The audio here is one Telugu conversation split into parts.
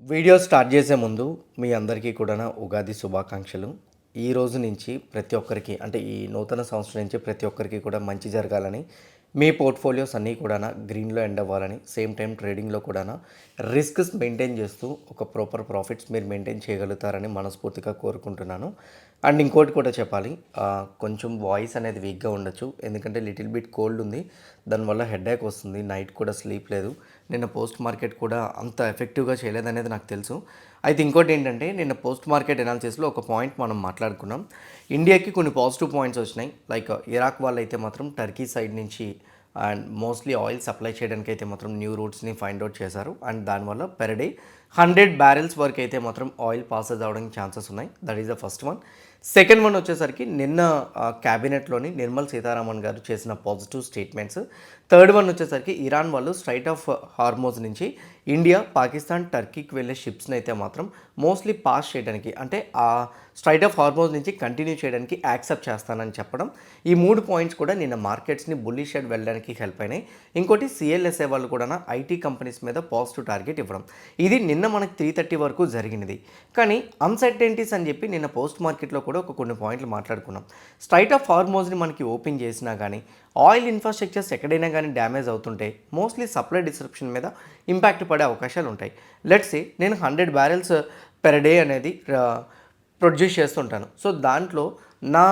వీడియో స్టార్ట్ చేసే ముందు మీ అందరికీ కూడా ఉగాది శుభాకాంక్షలు. ఈ రోజు నుంచి ప్రతి ఒక్కరికి అంటే ఈ నూతన సంవత్సరం నుంచి ప్రతి ఒక్కరికి కూడా మంచి జరగాలని, మీ పోర్ట్ఫోలియోస్ అన్నీ కూడా గ్రీన్‌లో ఎండ్ అవ్వాలని, సేమ్ టైం ట్రేడింగ్‌లో కూడా రిస్క్స్ మెయింటైన్ చేస్తూ ఒక ప్రాపర్ ప్రాఫిట్స్ మీరు మెయింటైన్ చేయగలుగుతారని మనస్ఫూర్తిగా కోరుకుంటున్నాను. అండ్ ఇంకోటి కూడా చెప్పాలి, కొంచెం వాయిస్ అనేది వీక్‌గా ఉండొచ్చు. ఎందుకంటే లిటిల్ బిట్ కోల్డ్ ఉంది. దానివల్ల హెడేక్ వస్తుంది. నైట్ కూడా స్లీప్ లేదు. నిన్న పోస్ట్ మార్కెట్ కూడా అంత ఎఫెక్టివ్‌గా చేయలేదనేది నాకు తెలుసు. అయితే ఇంకోటి ఏంటంటే నిన్న పోస్ట్ మార్కెట్ ఎనాలిసిస్‌లో ఒక పాయింట్ మనం మాట్లాడుకున్నాం. ఇండియాకి కొన్ని పాజిటివ్ పాయింట్స్ వచ్చినాయి. లైక్ ఇరాక్ వాళ్ళైతే మాత్రం టర్కీ సైడ్ నుంచి అండ్ మోస్ట్లీ ఆయిల్ సప్లై చేయడానికి అయితే మాత్రం న్యూ రూట్స్ని ఫైండ్ అవుట్ చేశారు. అండ్ దానివల్ల పెర్ డే 100 బ్యారెల్స్ వరకు అయితే మాత్రం ఆయిల్ పాసెస్ అవడానికి ఛాన్సెస్ ఉన్నాయి. That is the first one. Second one వచ్చేసరికి నిన్న క్యాబినెట్లోని నిర్మల్ సీతారామన్ గారు చేసిన పాజిటివ్ స్టేట్మెంట్స్. థర్డ్ వన్ వచ్చేసరికి ఇరాన్ వాళ్ళు స్ట్రైట్ ఆఫ్ హార్మోజ్ నుంచి ఇండియా, పాకిస్తాన్, టర్కీకి వెళ్ళే షిప్స్ని అయితే మాత్రం మోస్ట్లీ పాస్ చేయడానికి అంటే ఆ స్ట్రైట్ ఆఫ్ హార్మోజ్ నుంచి కంటిన్యూ చేయడానికి యాక్సెప్ట్ చేస్తానని చెప్పడం. ఈ మూడు పాయింట్స్ కూడా నిన్న మార్కెట్స్ని బుల్లిష్ సైడ్ వెళ్ళడానికి హెల్ప్ అయినాయి. ఇంకోటి సిఎల్ఎస్ఏ వాళ్ళు కూడా ఐటీ కంపెనీస్ మీద పాజిటివ్ టార్గెట్ ఇవ్వడం. ఇది నిన్న మనకి 3:30 వరకు జరిగినది. కానీ అన్సర్టెనిటీస్ అని చెప్పి నిన్న పోస్ట్ మార్కెట్లో కూడా కొన్ని పాయింట్లు మాట్లాడుకున్నాం. స్ట్రైట్ ఆఫ్ హార్మోజ్ని మనకి ఓపెన్ చేసినా కానీ ఆయిల్ ఇన్ఫ్రాస్ట్రక్చర్స్ ఎక్కడైనా కానీ డ్యామేజ్ అవుతుంటే మోస్ట్లీ సప్లై డిస్రప్షన్ మీద ఇంపాక్ట్ పడే అవకాశాలు ఉంటాయి. లెట్స్ సే నేను 100 బ్యారెల్స్ పెర్ డే అనేది ప్రొడ్యూస్ చేస్తుంటాను. సో దాంట్లో నా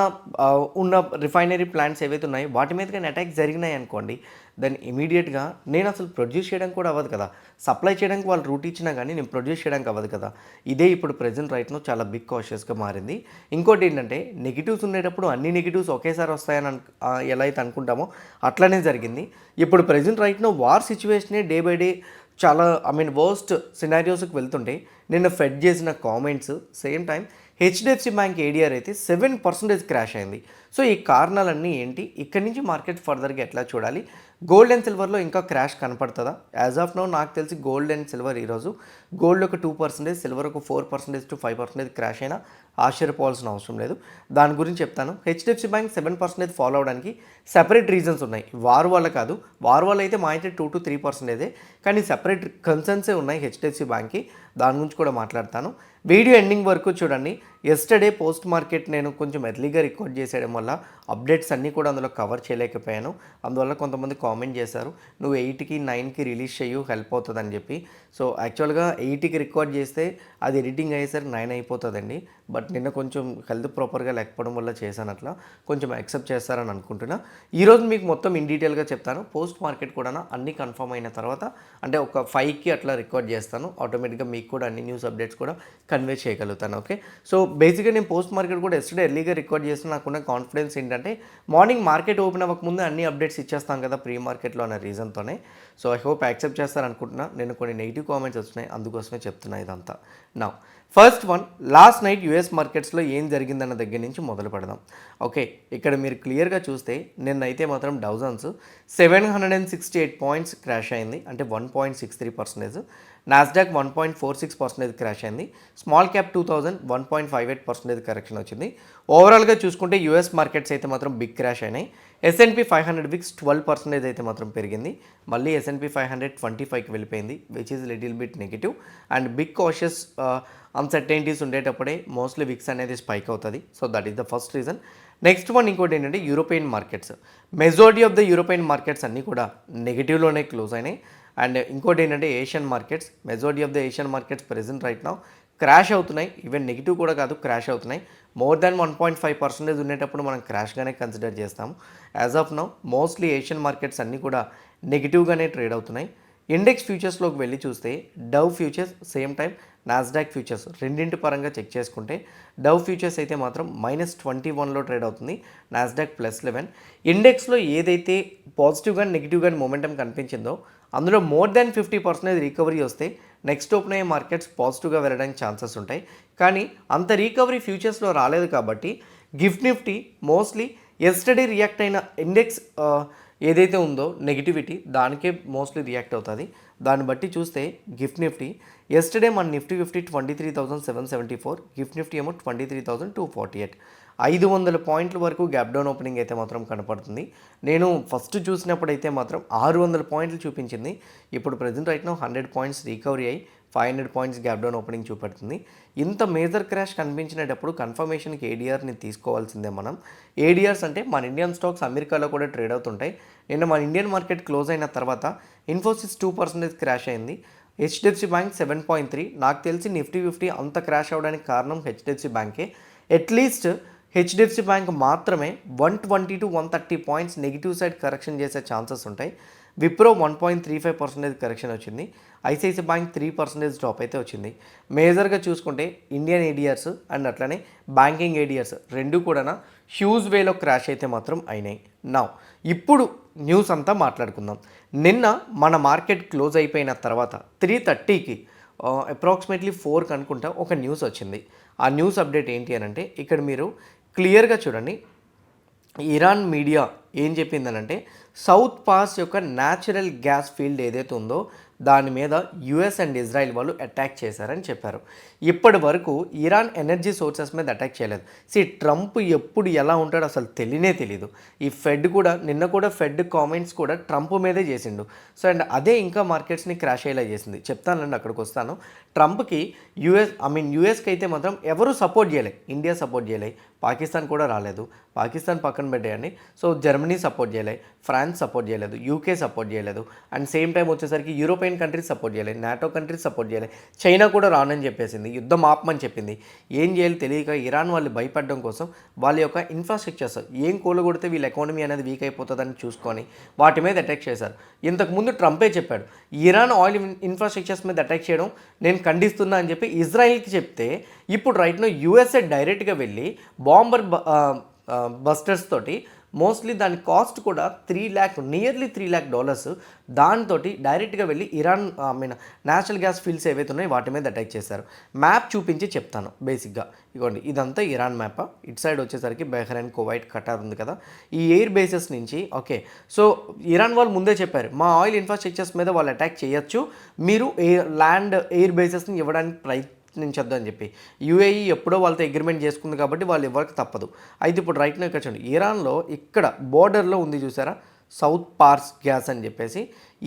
ఉన్న రిఫైనరీ ప్లాంట్స్ ఏవైతే ఉన్నాయో వాటి మీద కానీ అటాక్ జరిగినాయి అనుకోండి, దాన్ని ఇమీడియట్గా నేను అసలు ప్రొడ్యూస్ చేయడానికి కూడా అవ్వదు కదా. సప్లై చేయడానికి వాళ్ళు రూట్ ఇచ్చినా కానీ నేను ప్రొడ్యూస్ చేయడానికి అవ్వదు కదా. ఇదే ఇప్పుడు ప్రెజెంట్ రైట్ను చాలా బిగ్ కాషియస్గా మారింది. ఇంకోటి ఏంటంటే నెగిటివ్స్ ఉండేటప్పుడు అన్ని నెగిటివ్స్ ఒకేసారి వస్తాయని ఎలా అయితే అనుకుంటామో అట్లనే జరిగింది. ఇప్పుడు ప్రెజెంట్ రైట్ను వార్ సిచ్యువేషనే డే బై డే చాలా వర్స్ట్ సినారియోస్కి వెళ్తుంటే నిన్న ఫెడ్ చేసిన comments same time HDFC bank ADR అయితే 7% క్రాష్ అయింది. సో ఈ కారణాలన్నీ ఏంటి, ఇక్కడి నుంచి మార్కెట్ ఫర్దర్గా ఎట్లా చూడాలి, గోల్డ్ అండ్ సిల్వర్లో ఇంకా క్రాష్ కనపడుతుందా? యాజ్ ఆఫ్ నౌ నాకు తెలిసి గోల్డ్ అండ్ సిల్వర్ ఈరోజు గోల్డ్ ఒక 2%, సిల్వర్ ఒక 4% to 5% క్రాష్ అయినా ఆశ్చర్యపోవాల్సిన అవసరం లేదు. దాని గురించి చెప్తాను. హెచ్డిఎఫ్సి బ్యాంక్ 7% ఫాలో అవడానికి సెపరేట్ రీజన్స్ ఉన్నాయి. వార్ వల్ల కాదు, వార్ వల్ల అయితే మా అయితే 2 to 3%, కానీ సెపరేట్ కన్సర్న్సే ఉన్నాయి హెచ్డిఎఫ్సి బ్యాంక్కి. దాని గురించి కూడా మాట్లాడతాను. వీడియో ఎండింగ్ వరకు చూడండి. ఎస్టర్డే పోస్ట్ మార్కెట్ నేను కొంచెం ఎర్లీగా రికార్డ్ చేసేయడం వల్ల అప్డేట్స్ అన్నీ కూడా అందులో కవర్ చేయలేకపోయాను. అందువల్ల కొంతమంది కామెంట్ చేశారు, నువ్వు 8కి 9కి రిలీజ్ చేయు, హెల్ప్ అవుతుందని చెప్పి. సో యాక్చువల్గా 8కి రికార్డ్ చేస్తే అది ఎడిటింగ్ అయ్యేసరికి 9 అయిపోతుందండి. బట్ నిన్న కొంచెం హెల్త్ ప్రాపర్గా లేకపోవడం వల్ల చేశాను. అట్లా కొంచెం యాక్సెప్ట్ చేస్తారని అనుకుంటున్నా. ఈరోజు మీకు మొత్తం ఇన్ డీటెయిల్గా చెప్తాను. పోస్ట్ మార్కెట్ కూడా అన్నీ కన్ఫర్మ్ అయిన తర్వాత అంటే ఒక 5కి అట్లా రికార్డ్ చేస్తాను. ఆటోమేటిక్గా మీకు కూడా అన్ని న్యూస్ అప్డేట్స్ కూడా కన్వే చేయగలుగుతాను. ఓకే, సో బేసిక్గా నేను పోస్ట్ మార్కెట్ కూడా ఎస్టర్డే ఎర్లీగా రికార్డ్ చేసిన నాకున్న కాన్ఫిడెన్స్ ఏంటంటే మార్నింగ్ మార్కెట్ ఓపెన్ అవ్వకముందు అన్ని అప్డేట్స్ ఇచ్చేస్తాం కదా ప్రీ మార్కెట్లో అనే రీజన్తోనే. సో ఐ హోప్ యాక్సెప్ట్ చేస్తారనుకుంటున్నా. నేను కొన్ని నెగిటివ్ కామెంట్స్ వచ్చినాయి, అందుకోసమే చెప్తున్నా ఇదంతా. నా first one, last night US మార్కెట్స్లో ఏం జరిగిందన్న దగ్గర నుంచి మొదలు పెడదాం. ఓకే, ఇక్కడ మీరు క్లియర్గా చూస్తే నిన్నైతే మాత్రం డౌ జోన్స్ 768 పాయింట్స్ క్రాష్ అయింది, అంటే 1.63%. నాస్డాక్ 1.46% క్రాష్ అయింది. స్మాల్ క్యాప్ 2000 1.58% కరెక్షన్ వచ్చింది. ఓవరాల్గా చూసుకుంటే యూఎస్ మార్కెట్స్ అయితే మాత్రం బిగ్ క్రాష్ అయినాయి. S&P 500 విక్స్ 12% అయితే మాత్రం పెరిగింది. మళ్ళీ S&P 500 25కి వెళ్ళిపోయింది, which is little bit negative. And big cautious uncertainties ఉండేటప్పుడే మోస్ట్లీ విక్స్ అనేది స్పైక్ అవుతుంది. So that is the first reason. Next one ఇంకోటి ఏంటంటే European markets. Majority of the European markets అన్నీ కూడా నెగిటివ్లోనే క్లోజ్ అయినాయి. అండ్ ఇంకోటి ఏంటంటే Asian markets, majority of the Asian markets present right now crash అవుతున్నాయి. ఈవెన్ నెగిటివ్ కూడా కాదు, క్రాష్ అవుతున్నాయి. మోర్ దాన్ 1.5% ఉండేటప్పుడు మనం క్రాష్గానే కన్సిడర్ చేస్తాము. As of now mostly Asian markets అన్నీ కూడా నెగిటివ్గానే ట్రేడ్ అవుతున్నాయి. ఇండెక్స్ ఫ్యూచర్స్లోకి వెళ్ళి చూస్తే Dove futures, same time Nasdaq futures రెండింటి పరంగా చెక్ చేసుకుంటే డవ్ ఫ్యూచర్స్ అయితే మాత్రం -21లో ట్రేడ్ అవుతుంది, నాస్డాక్ +11. ఇండెక్స్లో ఏదైతే పాజిటివ్ కానీ నెగిటివ్ కానీ మొమెంటం కనిపించిందో అందులో మోర్ దాన్ 50% రికవరీ వస్తే నెక్స్ట్ ఓపెన్ అయ్యే మార్కెట్స్ పాజిటివ్గా వెళ్ళడానికి ఛాన్సెస్ ఉంటాయి. కానీ అంత రికవరీ ఫ్యూచర్స్లో రాలేదు కాబట్టి gift Nifty mostly yesterday react అయిన ఇండెక్స్ ఏదైతే ఉందో నెగిటివిటీ దానికే మోస్ట్లీ రియాక్ట్ అవుతుంది. దాన్ని బట్టి చూస్తే గిఫ్ట్ నిఫ్టీ ఎస్టర్డే మన నిఫ్టీ 23,774, గిఫ్ట్ నిఫ్టీ ఏమో 23,248, 500 పాయింట్ల వరకు గ్యాప్ డౌన్ ఓపెనింగ్ అయితే మాత్రం కనపడుతుంది. నేను ఫస్ట్ చూసినప్పుడు అయితే మాత్రం 600 పాయింట్లు చూపించింది. ఇప్పుడు present right now 100 points recovery అయ్యి 500 పాయింట్స్ గ్యాప్ డౌన్ ఓపెనింగ్ చూపెడుతుంది. ఇంత మేజర్ క్రాష్ కనిపించినప్పుడు కన్ఫర్మేషన్కి ఏడీఆర్ని తీసుకోవాల్సిందే మనం. ఏడీఆర్స్ అంటే మన ఇండియన్ స్టాక్స్ అమెరికాలో కూడా ట్రేడ్ అవుతుంటాయి. నిన్న మన ఇండియన్ మార్కెట్ క్లోజ్ అయిన తర్వాత ఇన్ఫోసిస్ 2% క్రాష్ అయింది. HDFC bank 7.3. నాకు తెలిసి నిఫ్టీ 50 అంత క్రాష్ అవ్వడానికి కారణం హెచ్డిఎఫ్సి బ్యాంకే. అట్లీస్ట్ హెచ్డిఎఫ్సి బ్యాంక్ మాత్రమే 120 to 130 points negative side correction చేసే ఛాన్సెస్ ఉంటాయి. విప్రో 1.35% కరెక్షన్ వచ్చింది. ఐసిఐసిఐ బ్యాంక్ 3% డ్రాప్ అయితే వచ్చింది. మేజర్గా చూసుకుంటే ఇండియన్ ఏడిఆర్స్ అండ్ అట్లనే బ్యాంకింగ్ ఏడిఆర్స్ రెండు కూడా హ్యూజ్ వేలో క్రాష్ అయితే మాత్రం అయినాయి. నా ఇప్పుడు న్యూస్ అంతా మాట్లాడుకుందాం. నిన్న మన మార్కెట్ క్లోజ్ అయిపోయిన తర్వాత 3:30కి అప్రాక్సిమేట్లీ 4కి అనుకుంటా ఒక న్యూస్ వచ్చింది. ఆ న్యూస్ అప్డేట్ ఏంటి అని అంటే ఇక్కడ మీరు క్లియర్గా చూడండి. ఇరాన్ మీడియా ఏం చెప్పిందనంటే సౌత్ పాస్ యొక్క న్యాచురల్ గ్యాస్ ఫీల్డ్ ఏదైతే ఉందో దాని మీద యుఎస్ అండ్ ఇజ్రాయిల్ వాళ్ళు అటాక్ చేశారని చెప్పారు. ఇప్పటి వరకు ఇరాన్ ఎనర్జీ సోర్సెస్ మీద అటాక్ చేయలేదు. ట్రంప్ ఎప్పుడు ఎలా ఉంటాడో అసలు తెలియదు. ఈ ఫెడ్ కూడా నిన్న కూడా ఫెడ్ కామెంట్స్ కూడా ట్రంప్ మీదే చేసిండు. సో అండ్ అదే ఇంకా మార్కెట్స్ని క్రాష్ అయ్యేలా చేసింది. చెప్తానండి, అక్కడికి వస్తాను. ట్రంప్కి యూఎస్కి అయితే మాత్రం ఎవరు సపోర్ట్ చేయలే. ఇండియా సపోర్ట్ చేయలే, పాకిస్తాన్ కూడా రాలేదు. పాకిస్తాన్ పక్కన పెట్టేయండి. సో జర్మనీ సపోర్ట్ చేయలే, ఫ్రాన్స్ సపోర్ట్ చేయలేదు, యూకే సపోర్ట్ చేయలేదు. అండ్ సేమ్ టైం వచ్చేసరికి యూరోపియన్ కంట్రీస్ సపోర్ట్ చేయలేదు, నాటో కంట్రీస్ సపోర్ట్ చేయలేదు, చైనా కూడా రానని చెప్పేసింది, యుద్ధం ఆపమని చెప్పింది. ఏం చేయాలి తెలియక ఇరాన్ వాళ్ళు భయపడడం కోసం వాళ్ళ యొక్క ఇన్ఫ్రాస్ట్రక్చర్స్ ఏం కూలగొడితే వీళ్ళ ఎకానమీ అనేది వీక్ అయిపోతుందని చూసుకొని వాటి మీద అటాక్ చేశారు. ఇంతకుముందు ట్రంపే చెప్పాడు ఇరాన్ ఆయిల్ ఇన్ఫ్రాస్ట్రక్చర్స్ మీద అటాక్ చేయడం నేను ఖండిస్తున్నా అని చెప్పి ఇజ్రాయిల్కి చెప్తే ఇప్పుడు రైట్నో యూఎస్ఏ డైరెక్ట్గా వెళ్ళి బాంబర్ బస్టర్స్ తోటి మోస్ట్లీ దాని కాస్ట్ కూడా నియర్లీ $3 lakh దాంతో డైరెక్ట్గా వెళ్ళి ఇరాన్ నేచురల్ గ్యాస్ ఫీల్డ్స్ ఏవైతే ఉన్నాయో వాటి మీద అటాక్ చేశారు. మ్యాప్ చూపించి చెప్తాను. బేసిక్గా ఇగోండి, ఇదంతా ఇరాన్ మ్యాప్. ఇటు సైడ్ వచ్చేసరికి బహ్రెయిన్, కువైట్, ఖటార్ ఉంది కదా. ఈ ఎయిర్ బేసెస్ నుంచి ఓకే. సో ఇరాన్ వాళ్ళు ముందే చెప్పారు మా ఆయిల్ ఇన్ఫ్రాస్ట్రక్చర్స్ మీద వాళ్ళు అటాక్ చేయొచ్చు, మీరు ఎయిర్ బేసెస్ని ఇవ్వడానికి ప్రయత్నించొద్దు అని చెప్పి. యూఏఈ ఎప్పుడో వాళ్ళతో అగ్రిమెంట్ చేసుకుంది కాబట్టి వాళ్ళు ఇవ్వక తప్పదు. అయితే ఇప్పుడు రైట్నో ఇక్కడ చూడండి, ఇరాన్లో ఇక్కడ బోర్డర్లో ఉంది చూసారా సౌత్ పార్స్ గ్యాస్ అని చెప్పేసి.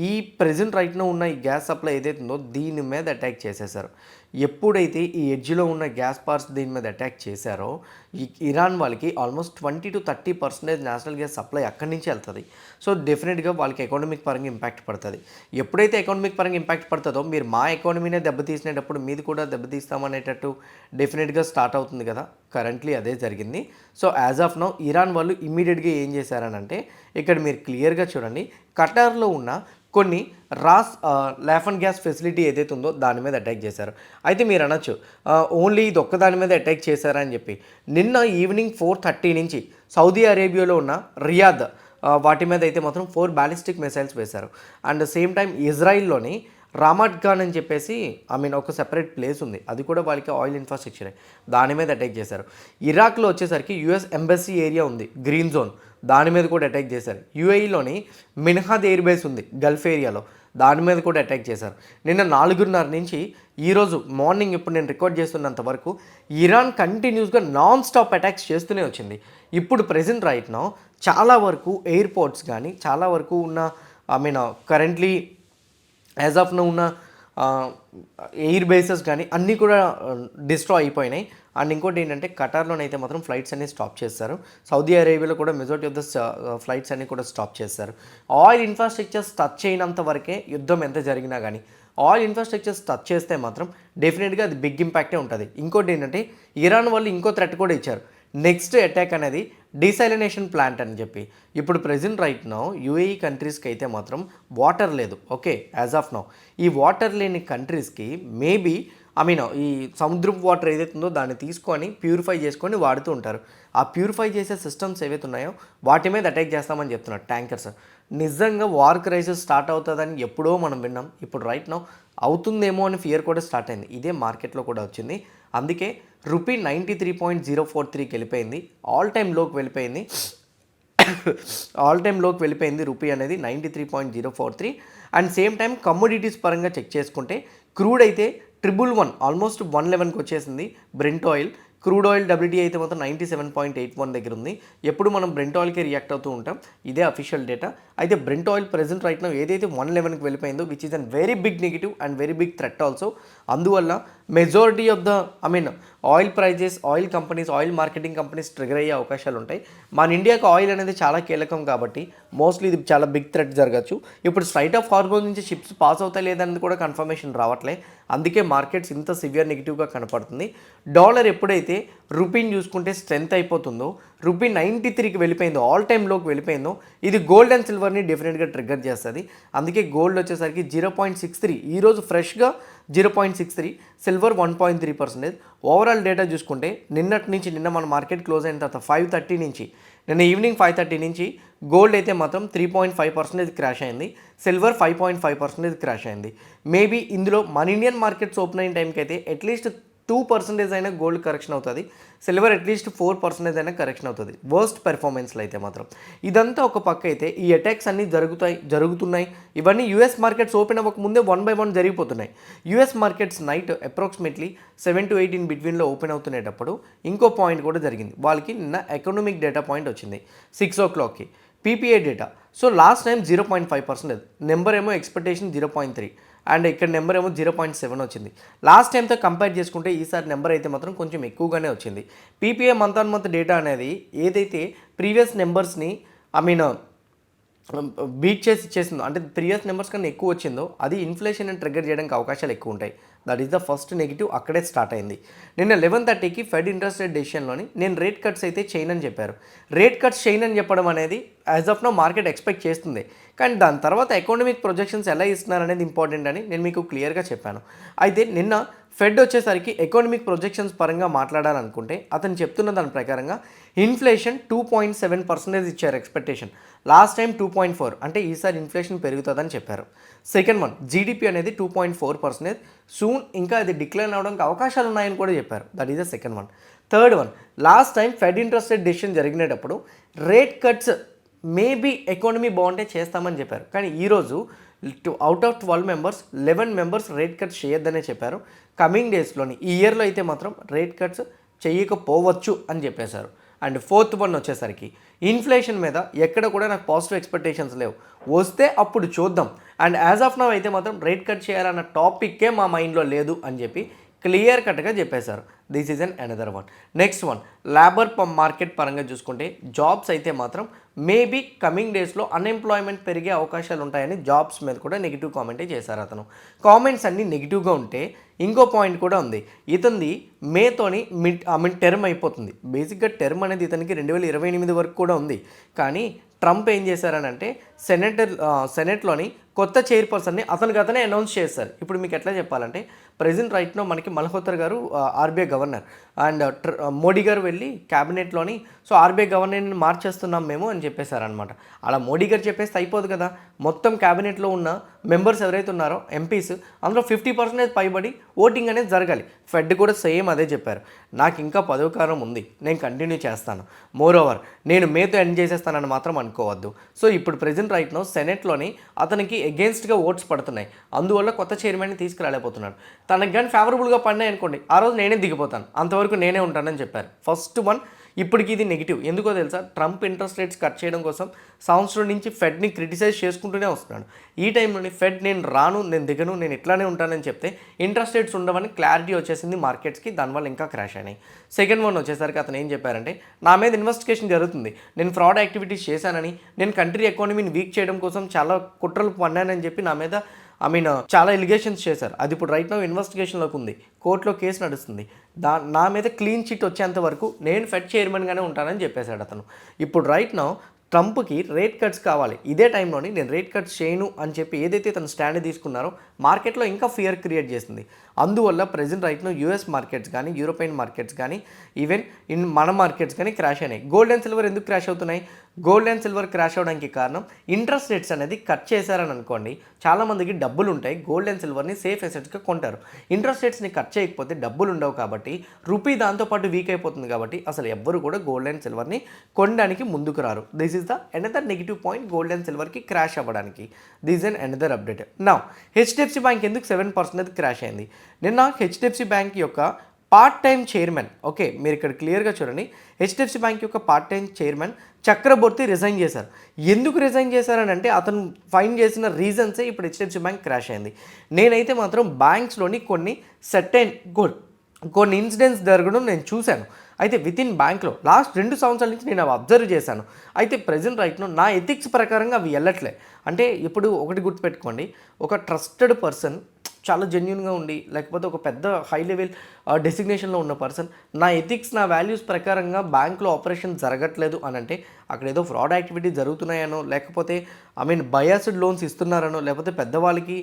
ఈ ప్రెజెంట్ రైట్నో ఉన్న ఈ గ్యాస్ సప్లై ఏదైతే ఉందో దీని మీద అటాక్ చేసేసారు. ఎప్పుడైతే ఈ ఎడ్జ్లో ఉన్న గ్యాస్ పార్స్ దీని మీద అటాక్ చేశారో ఈ ఇరాన్ వాళ్ళకి almost 20 to 30% national gas supply అక్కడి నుంచి వెళ్తుంది. సో డెఫినెట్గా వాళ్ళకి ఎకానమిక్ పరంగా ఇంపాక్ట్ పడుతుంది. ఎప్పుడైతే ఎకానమిక్ పరంగా ఇంపాక్ట్ పడుతుందో మీరు మా ఎకానమీనే దెబ్బతీసినప్పుడు మీది కూడా దెబ్బతీస్తామనేటట్టు డెఫినెట్గా స్టార్ట్ అవుతుంది కదా. కరెంట్లీ అదే జరిగింది. So as of now Iran వాళ్ళు ఇమ్మీడియట్గా ఏం చేశారనంటే ఇక్కడ మీరు క్లియర్గా చూడండి, ఖటార్లో ఉన్న కొన్ని లాఫన్ గ్యాస్ ఫెసిలిటీ ఏదైతే ఉందో దాని మీద అటాక్ చేశారు. అయితే మీరు అనొచ్చు ఓన్లీ ఇది ఒక్కదాని మీద అటాక్ చేశారా అని చెప్పి. నిన్న ఈవినింగ్ 4:30 నుంచి సౌదీ అరేబియాలో ఉన్న రియాద్ వాటి మీద అయితే మాత్రం 4 ballistic missiles వేశారు. And same time ఇజ్రాయిల్లోని Rahmat Khan అని చెప్పేసి ఒక సెపరేట్ ప్లేస్ ఉంది, అది కూడా వాళ్ళకి ఆయిల్ ఇన్ఫ్రాస్ట్రక్చరే, దాని మీద అటాక్ చేశారు. ఇరాక్లో వచ్చేసరికి యుఎస్ ఎంబసీ ఏరియా ఉంది, గ్రీన్ జోన్, దాని మీద కూడా అటాక్ చేశారు. యూఏఈలోని మిన్హాద్ ఎయిర్ బేస్ ఉంది గల్ఫ్ ఏరియాలో, దాని మీద కూడా అటాక్ చేశారు. నిన్న 4:30 నుంచి ఈరోజు మార్నింగ్ ఇప్పుడు నేను రికార్డ్ చేస్తున్నంత వరకు ఇరాన్ కంటిన్యూస్గా నాన్ స్టాప్ అటాక్స్ చేస్తూనే వచ్చింది. ఇప్పుడు ప్రెజెంట్ రైట్నో చాలా వరకు ఎయిర్పోర్ట్స్ కానీ చాలా వరకు ఉన్న కరెంట్లీ యాజ్ ఆఫ్ నో ఉన్న ఎయిర్ బేసెస్ కానీ అన్నీ కూడా డిస్ట్రాయ్ అయిపోయినాయి. అండ్ ఇంకోటి ఏంటంటే ఖటార్లోనైతే మాత్రం ఫ్లైట్స్ అన్నీ స్టాప్ చేస్తారు. సౌదీ అరేబియాలో కూడా మెజారిటీ ఆఫ్ ద ఫ్లైట్స్ అన్నీ కూడా స్టాప్ చేస్తారు. ఆయిల్ ఇన్ఫ్రాస్ట్రక్చర్స్ టచ్ చేయనంత వరకే యుద్ధం ఎంత జరిగినా కానీ ఆయిల్ ఇన్ఫ్రాస్ట్రక్చర్స్ టచ్ చేస్తే మాత్రం డెఫినెట్గా అది బిగ్ ఇంపాక్టే ఉంటుంది. ఇంకోటి ఏంటంటే ఇరాన్ వాళ్ళు ఇంకో థ్రెట్ కూడా ఇచ్చారు, నెక్స్ట్ అటాక్ అనేది డీసాలినేషన్ ప్లాంట్ అని చెప్పి. ఇప్పుడు ప్రెజెంట్ రైట్నో యూఏఈ కంట్రీస్కి అయితే మాత్రం వాటర్ లేదు. ఓకే, యాజ్ ఆఫ్ నౌ ఈ వాటర్ లేని కంట్రీస్కి మేబీ ఈ సముద్రపు వాటర్ ఏదైతే ఉందో దాన్ని తీసుకొని ప్యూరిఫై చేసుకొని వాడుతూ ఉంటారు. ఆ ప్యూరిఫై చేసే సిస్టమ్స్ ఏవైతే ఉన్నాయో వాటి మీద అటాక్ చేస్తామని చెప్తున్నారు ట్యాంకర్స్. నిజంగా వార్ క్రైసిస్ స్టార్ట్ అవుతుందని ఎప్పుడో మనం విన్నాం, ఇప్పుడు రైట్ నౌ అవుతుందేమో అని ఫియర్ కూడా స్టార్ట్ అయింది. ఇదే మార్కెట్లో కూడా వచ్చింది. అందుకే రూపీ 93.043కి వెళ్ళిపోయింది, ఆల్ టైమ్ లోకి వెళ్ళిపోయింది రూపీ అనేది 93.043. అండ్ సేమ్ టైం కమోడిటీస్ పరంగా చెక్ చేసుకుంటే క్రూడ్ అయితే 111 ఆల్మోస్ట్ 111కి వచ్చేసింది. Brent oil crude oil WTI అయితే మాత్రం 97.81 దగ్గర ఉంది. ఎప్పుడు మనం బ్రెంట్ ఆయిల్కి రియాక్ట్ అవుతూ ఉంటాం. ఇదే అఫీషియల్ డేటా. అయితే Brent oil present right now ఏదైతే 111కి వెళ్ళిపోయిందో which is an very big negative and very big threat also. అందువల్ల majority of the oil prices, oil companies, oil marketing companies trigger అయ్యే అవకాశాలు ఉంటాయి. మన ఇండియాకు ఆయిల్ అనేది చాలా కీలకం కాబట్టి మోస్ట్లీ ఇది చాలా బిగ్ థ్రెట్ జరగచ్చు. ఇప్పుడు స్ట్రైట్ ఆఫ్ హార్మోజ్ నుంచి షిప్స్ పాస్ అవుతాయి లేదనేది కూడా కన్ఫర్మేషన్ రావట్లే. అందుకే మార్కెట్స్ ఇంత సివియర్ నెగిటివ్గా కనపడుతుంది. డాలర్ ఎప్పుడైతే రూపీని చూసుకుంటే స్ట్రెంత్ అయిపోతుందో, రూపీ 93కి వెళ్ళిపోయిందో, ఆల్ టైమ్ లోకి వెళ్ళిపోయిందో, ఇది గోల్డ్ అండ్ సిల్వర్ని డెఫినెట్గా ట్రిగ్గర్ చేస్తుంది. అందుకే గోల్డ్ వచ్చేసరికి 0.63, ఈరోజు ఫ్రెష్గా 0.63, సిల్వర్ 1.3%. ఓవరాల్ డేటా చూసుకుంటే నిన్న మన మార్కెట్ క్లోజ్ అయిన తర్వాత 5:30 నుంచి, నిన్న ఈవినింగ్ 5:30 నుంచి గోల్డ్ అయితే మాత్రం 3.5% క్రాష్ అయింది, సిల్వర్ 5.5% క్రాష్ అయింది. మేబీ ఇందులో మన ఇండియన్ మార్కెట్స్ ఓపెన్ అయిన టైంకి అయితే అట్లీస్ట్ 2% అయినా గోల్డ్ కరెక్షన్ అవుతుంది, సిల్వర్ అట్లీస్ట్ 4% అయినా కరెక్షన్ అవుతుంది వర్స్ట్ పెర్ఫార్మెన్స్లో అయితే మాత్రం. ఇదంతా ఒక పక్క అయితే ఈ అటాక్స్ అన్నీ జరుగుతున్నాయి. ఇవన్నీ యూఎస్ మార్కెట్స్ ఓపెన్ అవ్వక ముందే 1 by 1 జరిగిపోతున్నాయి. US markets night approximately 7 to 8 in బిట్వీన్లో ఓపెన్ అవుతునేటప్పుడు ఇంకో పాయింట్ కూడా జరిగింది. వాళ్ళకి నిన్న ఎకనామిక్ డేటా పాయింట్ వచ్చింది 6 o'clockకి, PPI data. So last time 0.5%, number ఏమో ఎక్స్పెక్టేషన్ 0.3 అండ్ ఇక్కడ నెంబర్ ఏమో 0.7 వచ్చింది. లాస్ట్ టైంతో కంపేర్ చేసుకుంటే ఈసారి నెంబర్ అయితే మాత్రం కొంచెం ఎక్కువగానే వచ్చింది. PPI month on month data అనేది ఏదైతే ప్రీవియస్ నెంబర్స్ని బీట్ చేసి ఇచ్చేసిందో, అంటే ప్రీవియస్ నెంబర్స్ కన్నా ఎక్కువ వచ్చిందో అది ఇన్ఫ్లేషన్ ట్రిగ్గర్ చేయడానికి అవకాశాలు ఎక్కువ ఉంటాయి. That is the first negative, అక్కడే స్టార్ట్ అయింది. నిన్న 11:30కి ఫెడ్ ఇంట్రెస్ట్ రేట్ డెసిషన్లోని నేను రేట్ కట్స్ అయితే చేయనని చెప్పారు. రేట్ కట్స్ చేయనని చెప్పడం అనేది as of now market expect చేస్తుంది. కానీ దాని తర్వాత ఎకనామిక్ ప్రొజెక్షన్స్ ఎలా ఇస్తున్నారు అనేది ఇంపార్టెంట్ అని నేను మీకు క్లియర్గా చెప్పాను. అయితే నిన్న ఫెడ్ వచ్చేసరికి ఎకనామిక్ ప్రొజెక్షన్స్ పరంగా మాట్లాడాలనుకుంటే అతను చెప్తున్న దాని ప్రకారంగా ఇన్ఫ్లేషన్ 2.7% ఇచ్చారు ఎక్స్పెక్టేషన్. లాస్ట్ టైం 2.4, అంటే ఈసారి ఇన్ఫ్లేషన్ పెరుగుతుందని చెప్పారు. సెకండ్ వన్, GDP అనేది 2.4%, సూన్ ఇంకా అది డిక్లైన్ అవడానికి అవకాశాలు ఉన్నాయని కూడా చెప్పారు. That is the second one. Third one, last time Fed interest rate decision జరిగినప్పుడు రేట్ కట్స్ మేబీ ఎకానమీ బాగుంటే చేస్తామని చెప్పారు. కానీ ఈరోజు out of 12 members 11 members rate cuts చేయొద్దనే చెప్పారు. కమింగ్ డేస్లోని ఈ ఇయర్లో అయితే మాత్రం రేట్ కట్స్ చేయకపోవచ్చు అని చెప్పేశారు. అండ్ ఫోర్త్ వన్ వచ్చేసరికి ఇన్ఫ్లేషన్ మీద ఎక్కడ కూడా నాకు పాజిటివ్ ఎక్స్పెక్టేషన్స్ లేవు, వస్తే అప్పుడు చూద్దాం. అండ్ యాజ్ ఆఫ్ నౌ అయితే మాత్రం రేట్ కట్ చేయాలన్న టాపిక్కే మా మైండ్లో లేదు అని చెప్పి క్లియర్ కట్గా చెప్పేశారు. This is an another one. Next one, labour market పరంగా చూసుకుంటే జాబ్స్ అయితే మాత్రం మేబీ కమింగ్ డేస్లో అన్ఎంప్లాయ్మెంట్ పెరిగే అవకాశాలు ఉంటాయని జాబ్స్ మీద కూడా నెగిటివ్ కామెంటే చేశారు అతను. కామెంట్స్ అన్నీ నెగిటివ్గా ఉంటే ఇంకో పాయింట్ కూడా ఉంది. ఇతనిది మేతోని టర్మ్ అయిపోతుంది. బేసిక్గా టర్మ్ అనేది ఇతనికి 2028 వరకు కూడా ఉంది. కానీ ట్రంప్ ఏం చేశారనంటే సెనెట్లోని కొత్త చైర్పర్సన్ని అతనే అనౌన్స్ చేశారు. ఇప్పుడు మీకు ఎట్లా చెప్పాలంటే ప్రెజెంట్ రైట్నో మనకి మల్హోత్రా గారు RBI గవర్నర్ అండ్ మోడీ గారు వెళ్ళి క్యాబినెట్లోని సో RBI గవర్నర్ని మార్చేస్తున్నాం మేము అని చెప్పేశారనమాట. అలా మోడీ గారు చెప్పేస్తే అయిపోదు కదా, మొత్తం క్యాబినెట్లో ఉన్న మెంబర్స్ ఎవరైతే ఉన్నారో ఎంపీస్ అందులో 50% పైబడి ఓటింగ్ అనేది జరగాలి. ఫెడ్ కూడా సేమ్ అదే చెప్పారు. నాకు ఇంకా పదవికాలం ఉంది, నేను కంటిన్యూ చేస్తాను, మోర్ ఓవర్ నేను మేతో ఎండ్ చేసేస్తానని మాత్రం అనుకోవద్దు. సో ఇప్పుడు ప్రెజెంట్ రైట్నో సెనెట్లోని అతనికి అగేన్స్ట్గా ఓట్స్ పడుతున్నాయి, అందువల్ల కొత్త చైర్మన్ని తీసుకురాలేకపోతున్నాడు. తనకు కానీ ఫేవరబుల్గా పడినాయి అనుకోండి, ఆ రోజు నేనే దిగిపోతాను, అంతవరకు నేనే ఉంటానని చెప్పారు. ఫస్ట్ వన్, ఇప్పటికి ఇది నెగిటివ్. ఎందుకో తెలుసా, ట్రంప్ ఇంట్రెస్ట్ రేట్స్ కట్ చేయడం కోసం సంవత్సరం నుంచి ఫెడ్ని క్రిటిసైజ్ చేసుకుంటూనే వస్తున్నాడు. ఈ టైంలోని ఫెడ్ నేను రాను, నేను దిగను, నేను ఇట్లానే ఉంటానని చెప్తే ఇంట్రెస్ట్ రేట్స్ ఉండవని క్లారిటీ వచ్చేసింది మార్కెట్స్కి, దానివల్ల ఇంకా క్రాష్ అయినాయి. సెకండ్ వన్ వచ్చేసరికి అతను ఏం చెప్పారంటే నా మీద ఇన్వెస్టిగేషన్ జరుగుతుంది, నేను ఫ్రాడ్ యాక్టివిటీస్ చేశానని, నేను కంట్రీ ఎకానమీని వీక్ చేయడం కోసం చాలా కుట్రలు పన్నానని చెప్పి నా మీద చాలా ఎలిగేషన్స్ చేశారు. అది ఇప్పుడు రైట్ నౌ ఇన్వెస్టిగేషన్లోకి ఉంది, కోర్టులో కేసు నడుస్తుంది. నా మీద క్లీన్ చిట్ వచ్చేంత వరకు నేను ఫెడ్ చైర్మన్గానే ఉంటానని చెప్పేశాడు అతను. ఇప్పుడు రైట్ నౌ ట్రంప్కి రేట్ కట్స్ కావాలి, ఇదే టైంలోని నేను రేట్ కట్స్ చేయను అని చెప్పి ఏదైతే తను స్టాండ్ తీసుకున్నారో మార్కెట్లో ఇంకా ఫియర్ క్రియేట్ చేస్తుంది. అందువల్ల ప్రెజెంట్ రైట్నో యూఎస్ మార్కెట్స్ కానీ యూరోపియన్ మార్కెట్స్ కానీ ఈవెన్ మన మార్కెట్స్ కానీ క్రాష్ అయినాయి. గోల్డ్ అండ్ సిల్వర్ ఎందుకు క్రాష్ అవుతున్నాయి? గోల్డ్ అండ్ సిల్వర్ క్రాష్ అవడానికి కారణం ఇంట్రెస్ట్ రేట్స్ అనేది కట్ చేశారని అనుకోండి. చాలామందికి డబ్బులు ఉంటాయి, గోల్డ్ అండ్ సిల్వర్ని సేఫ్ అసెట్స్గా కొంటారు. ఇంట్రెస్ట్ రేట్స్ని కట్ చేయకపోతే డబ్బులు ఉండవు కాబట్టి రూపీ దాంతోపాటు వీక్ అయిపోతుంది కాబట్టి అసలు ఎవ్వరు కూడా గోల్డ్ అండ్ సిల్వర్ని కొనడానికి ముందుకు రారు. This is the another negative point gold and సిల్వర్కి క్రాష్ అవ్వడానికి. This and another update. నా HDFC బ్యాంక్ ఎందుకు 7% క్రాష్ అయింది? నిన్న HDFC బ్యాంక్ యొక్క పార్ట్ టైం చైర్మన్, ఓకే మీరు ఇక్కడ క్లియర్గా చూడండి, హెచ్డిఎఫ్సి బ్యాంక్ యొక్క part time chairman Chakraborty resign చేశారు. ఎందుకు రిజైన్ చేశారని అంటే అతను ఫైండ్ చేసిన రీజన్సే ఇప్పుడు హెచ్డిఎఫ్సి బ్యాంక్ క్రాష్ అయింది. నేనైతే మాత్రం బ్యాంక్స్లోని కొన్ని ఇన్సిడెంట్స్ జరగడం నేను చూశాను. అయితే విత్ ఇన్ బ్యాంక్లో లాస్ట్ 2 సంవత్సరాల నుంచి నేను అవి అబ్జర్వ్ చేశాను. అయితే ప్రజెంట్ రైట్ను నా ఎథిక్స్ ప్రకారంగా అవి వెళ్ళట్లే. అంటే ఇప్పుడు ఒకటి గుర్తుపెట్టుకోండి, ఒక ట్రస్టెడ్ పర్సన్ చాలా జెన్యున్గా ఉండి, లేకపోతే ఒక పెద్ద హై లెవెల్ డెసిగ్నేషన్లో ఉన్న పర్సన్ నా ఎథిక్స్ నా వాల్యూస్ ప్రకారంగా బ్యాంక్లో ఆపరేషన్ జరగట్లేదు అని అంటే అక్కడ ఏదో ఫ్రాడ్ యాక్టివిటీ జరుగుతున్నాయనో, లేకపోతే బయాస్డ్ లోన్స్ ఇస్తున్నారనో, లేకపోతే పెద్దవాళ్ళకి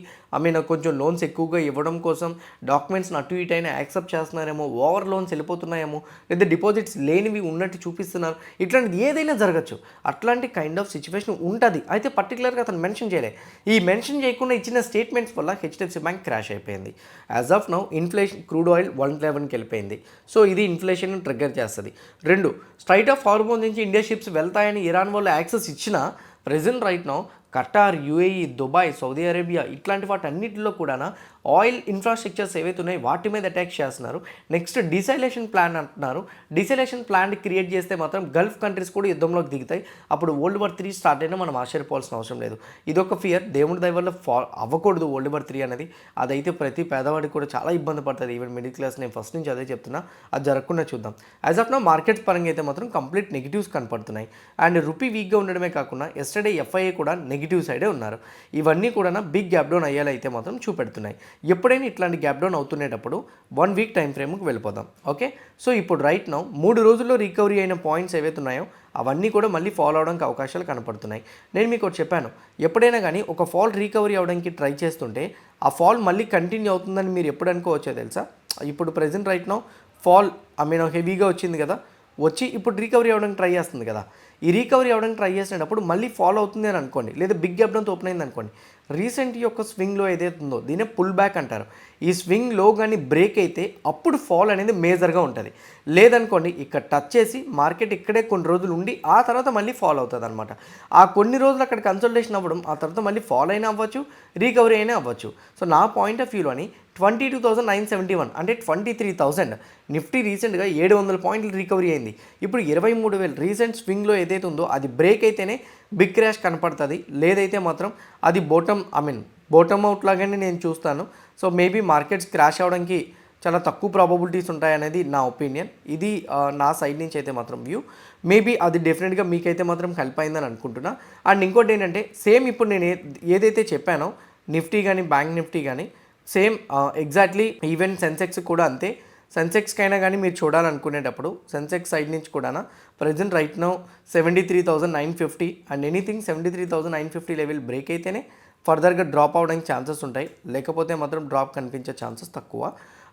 కొంచెం లోన్స్ ఎక్కువగా ఇవ్వడం కోసం డాక్యుమెంట్స్ని అటు ఇటు అయినా యాక్సెప్ట్ చేస్తున్నారేమో, ఓవర్ లోన్స్ వెళ్ళిపోతున్నాయేమో, లేదా డిపాజిట్స్ లేనివి ఉన్నట్టు చూపిస్తున్నారు, ఇట్లాంటిది ఏదైనా జరగచ్చు. అట్లాంటి కైండ్ ఆఫ్ సిచ్యువేషన్ ఉంటుంది. అయితే పర్టికులర్గా అతను మెన్షన్ చేయలేదు. ఈ మెన్షన్ చేయకుండా ఇచ్చిన స్టేట్మెంట్స్ వల్ల హెచ్డిఎఫ్సి బ్యాంక్ క్రాష్ అయిపోయింది. As of now inflation crude oil 111కి వెళ్ళిపోయింది. సో ఇది ఇన్ఫ్లేషన్ ట్రిగ్గర్ చేస్తుంది. 2, స్ట్రైట్ ఆఫ్ హార్మోన్ నుంచి ఇండియా షిప్స్ వెళ్తాయని ఇరాన్ వాళ్ళు యాక్సెస్ ఇచ్చినా present right now Qatar, UAE, Dubai, Saudi Arabia ఇట్లాంటి వాటన్నిటిలో కూడా ఆయిల్ ఇన్ఫ్రాస్ట్రక్చర్స్ ఏవైతే ఉన్నాయో వాటి మీద అటాక్ చేస్తున్నారు. నెక్స్ట్ డిసైలేషన్ ప్లాన్ అంటున్నారు. డిసైలేషన్ ప్లాన్ క్రియేట్ చేస్తే మాత్రం గల్ఫ్ కంట్రీస్ కూడా యుద్ధంలోకి దిగుతాయి. అప్పుడు World War III స్టార్ట్ అయినా మనం ఆశ్చర్యపోవాల్సిన అవసరం లేదు. ఇదొక ఫియర్, దేవుడి దయ వల్ల అవ్వకూడదు World War III అనేది. అదైతే ప్రతి పేదవాడికి కూడా చాలా ఇబ్బంది పడుతుంది. ఈవెన్ మిడిల్ క్లాస్, నేను ఫస్ట్ నుంచి అదే చెప్తున్నా, అది జరగకుండా చూద్దాం. యాజ్ ఆఫ్ నో మార్కెట్స్ పరంగా అయితే మాత్రం కంప్లీట్ నెగిటివ్స్ కనపడుతున్నాయి. అండ్ రూపీ వీక్గా ఉండడమే కాకుండా ఎస్టర్డే ఎఫ్ఐఏ కూడా నెగిటివ్ సైడే ఉన్నారు. ఇవన్నీ కూడా బిగ్ గ్యాప్ డౌన్ అయ్యేలా అయితే మాత్రం చూపెడుతున్నాయి. ఎప్పుడైనా ఇట్లాంటి గ్యాప్ డౌన్ అవుతునేటప్పుడు 1 వీక్ టైం ఫ్రేమ్కి వెళ్ళిపోదాం. ఓకే, సో ఇప్పుడు రైట్ నౌ 3 రోజుల్లో రికవరీ అయిన పాయింట్స్ ఏవైతే ఉన్నాయో అవన్నీ కూడా మళ్ళీ ఫాలో అవడానికి అవకాశాలు కనపడుతున్నాయి. నేను మీకు ఒకటి చెప్పాను, ఎప్పుడైనా కానీ ఒక ఫాల్ రికవరీ అవడానికి ట్రై చేస్తుంటే ఆ ఫాల్ మళ్ళీ కంటిన్యూ అవుతుందని మీరు ఎప్పుడు అనుకోవచ్చో తెలుసా? ఇప్పుడు ప్రజెంట్ రైట్ నౌ ఫాల్ హెవీగా వచ్చింది కదా, వచ్చి ఇప్పుడు రికవరీ అవ్వడానికి ట్రై చేస్తుంది కదా. ఈ రికవరీ అవ్వడానికి ట్రై చేసినప్పుడు మళ్ళీ ఫాలో అవుతుంది అని అనుకోండి, లేదా బిగ్ గ్యాప్ డౌన్తో ఓపెన్ అయింది అనుకోండి. రీసెంట్ యొక్క స్వింగ్లో ఏదైతే ఉందో దీనే పుల్ బ్యాక్ అంటారు. ఈ స్వింగ్లో కానీ బ్రేక్ అయితే అప్పుడు ఫాల్ అనేది మేజర్గా ఉంటుంది. లేదనుకోండి ఇక్కడ టచ్ చేసి మార్కెట్ ఇక్కడే కొన్ని రోజులు ఉండి ఆ తర్వాత మళ్ళీ ఫాల్ అవుతుంది అనమాట. ఆ కొన్ని రోజులు అక్కడ కన్సల్టేషన్ అవ్వడం, ఆ తర్వాత మళ్ళీ ఫాల్ అయినా అవ్వచ్చు, రికవరీ అయినా అవ్వచ్చు. సో నా పాయింట్ ఆఫ్ వ్యూలోని 22,971 అంటే 23,000 నిఫ్టీ రీసెంట్గా 700 పాయింట్లు రికవరీ అయింది. ఇప్పుడు 23,000 రీసెంట్ స్వింగ్లో ఏదైతే ఉందో అది బ్రేక్ అయితేనే బిగ్ క్రాష్ కనపడుతుంది. లేదైతే మాత్రం అది బోటమ్ అవుట్ లాగానే నేను చూస్తాను. సో మేబీ మార్కెట్స్ క్రాష్ అవ్వడానికి చాలా తక్కువ ప్రాబబిలిటీస్ ఉంటాయనేది నా ఒపీనియన్. ఇది నా సైడ్ నుంచి అయితే మాత్రం వ్యూ. మేబీ అది డెఫినెట్గా మీకైతే మాత్రం హెల్ప్ అయిందని అనుకుంటున్నా. అండ్ ఇంకోటి ఏంటంటే సేమ్ ఇప్పుడు నేను ఏదైతే చెప్పానో నిఫ్టీ కానీ బ్యాంక్ నిఫ్టీ కానీ సేమ్ ఎగ్జాక్ట్లీ ఈవెన్ సెన్సెక్స్ కూడా అంతే. సెన్సెక్స్కైనా కానీ మీరు చూడాలనుకునేటప్పుడు సెన్సెక్స్ సైడ్ నుంచి కూడా present right now 73,950 and anything 73,950 level break అయితేనే ఫర్దర్గా డ్రాప్ అవడానికి ఛాన్సెస్ ఉంటాయి. లేకపోతే మాత్రం డ్రాప్ కనిపించే ఛాన్సెస్ తక్కువ.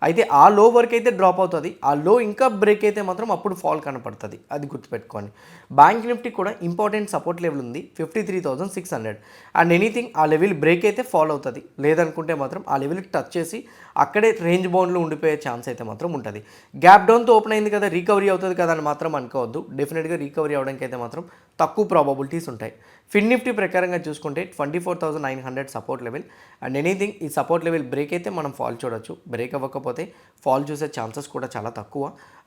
అయితే ఆ లో వరకు అయితే డ్రాప్ అవుతుంది, ఆ లో ఇంకా బ్రేక్ అయితే మాత్రం అప్పుడు ఫాల్ కనపడుతుంది. అది గుర్తుపెట్టుకోండి. బ్యాంక్ నిఫ్టీ కూడా ఇంపార్టెంట్ సపోర్ట్ లెవెల్ ఉంది 53,600 అండ్ ఎనీథింగ్ ఆ లెవెల్ బ్రేక్ అయితే ఫాల్ అవుతుంది. లేదనుకుంటే మాత్రం ఆ లెవెల్కి టచ్ చేసి అక్కడే రేంజ్ బౌండ్లో ఉండిపోయే ఛాన్స్ అయితే మాత్రం ఉంటుంది. గ్యాప్ డౌన్తో ఓపెన్ అయింది కదా, రికవరీ అవుతుంది కదా అని మాత్రం అనుకోవద్దు. డెఫినెట్గా రికవరీ అవడానికి అయితే మాత్రం తక్కువ ప్రాబబిలిటీస్ ఉంటాయి. ఫిన్ నిఫ్టీ ప్రకారంగా చూసుకుంటే 24,900 సపోర్ట్ లెవెల్ అండ్ ఎనీథింగ్ ఈ సపోర్ట్ లెవెల్ బ్రేక్ అయితే మనం ఫాల్ చూడొచ్చు. బ్రేక్ అవ్వకపోతే ఫాల్ చూసే ఛాన్సెస్ కూడా చాలా తక్కువ.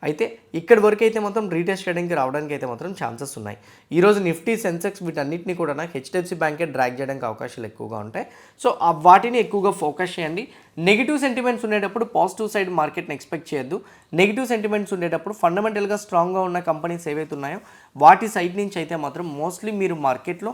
అయితే ఇక్కడి వరకు అయితే మాత్రం రీటెస్ట్ ట్రేడింగ్కి రావడానికి అయితే మాత్రం ఛాన్సెస్ ఉన్నాయి. ఈరోజు నిఫ్టీ సెన్సెక్స్ వీటన్నిటిని కూడా హెచ్డిఎఫ్సి బ్యాంకే డ్రాగ్ చేయడానికి అవకాశాలు ఎక్కువగా ఉంటాయి. సో వాటిని ఎక్కువగా ఫోకస్ చేయండి. నెగిటివ్ సెంటిమెంట్స్ ఉండేటప్పుడు పాజిటివ్ సైడ్ మార్కెట్ని ఎక్స్పెక్ట్ చేయొద్దు. నెగిటివ్ సెంటిమెంట్స్ ఉండేటప్పుడు ఫండమెంటల్గా స్ట్రాంగ్గా ఉన్న కంపెనీస్ ఏవైతే ఉన్నాయో వాటి సైడ్ నుంచి అయితే మాత్రం మోస్ట్లీ మీరు మార్కెట్లో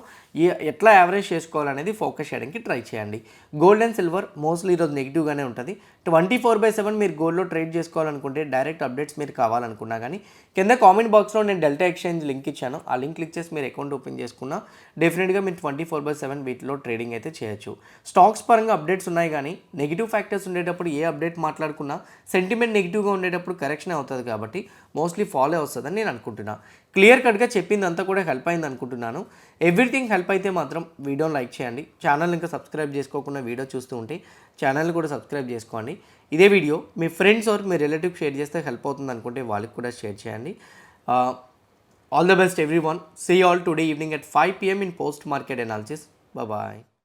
ఎట్లా యావరేజ్ చేసుకోవాలనేది ఫోకస్ చేయడానికి ట్రై చేయండి. గోల్డ్ అండ్ సిల్వర్ మోస్ట్లీ ఈరోజు నెగిటివ్గానే ఉంటుంది. 24/7 మీరు గోల్డ్లో ట్రేడ్ చేసుకోవాలనుకుంటే డైరెక్ట్ అప్డేట్స్ మీరు కావాలనుకున్నా కానీ కింద కామెంట్ బాక్స్లో నేను డెల్టా ఎక్స్చేంజ్ లింక్ ఇచ్చాను. ఆ లింక్ క్లిక్ చేసి మీరు అకౌంట్ ఓపెన్ చేసుకున్నా డెఫినెట్గా మీరు 24/7 వీటిలో ట్రేడింగ్ అయితే చేయొచ్చు. స్టాక్స్ పరంగా అప్డేట్స్ ఉన్నాయి కానీ నెగిటివ్ ఫ్యాక్టర్స్ ఉండేటప్పుడు ఏ అప్డేట్ మాట్లాడుకున్నా సెంటిమెంట్ నెగిటివ్గా ఉండేటప్పుడు కరెక్షన్ అవుతుంది కాబట్టి మోస్ట్లీ ఫాలో వస్తుందని నేను అనుకుంటున్నాను. క్లియర్ కట్గా చెప్పిందంతా కూడా హెల్ప్ అయింది అనుకుంటున్నాను. ఎవ్రీథింగ్ హెల్ప్ అయితే మాత్రం వీడియోని లైక్ చేయండి. ఛానల్ ఇంకా సబ్స్క్రైబ్ చేసుకోకుండా వీడియో చూస్తూ ఉంటే ఛానల్ని కూడా సబ్స్క్రైబ్ చేసుకోండి. ఇదే వీడియో మీ ఫ్రెండ్స్ ఆర్ మీ రిలేటివ్ షేర్ చేస్తే హెల్ప్ అవుతుంది అనుకుంటే వాళ్ళకి కూడా షేర్ చేయండి. All the best everyone. See all today evening at 5 PM in post market analysis. Bye bye.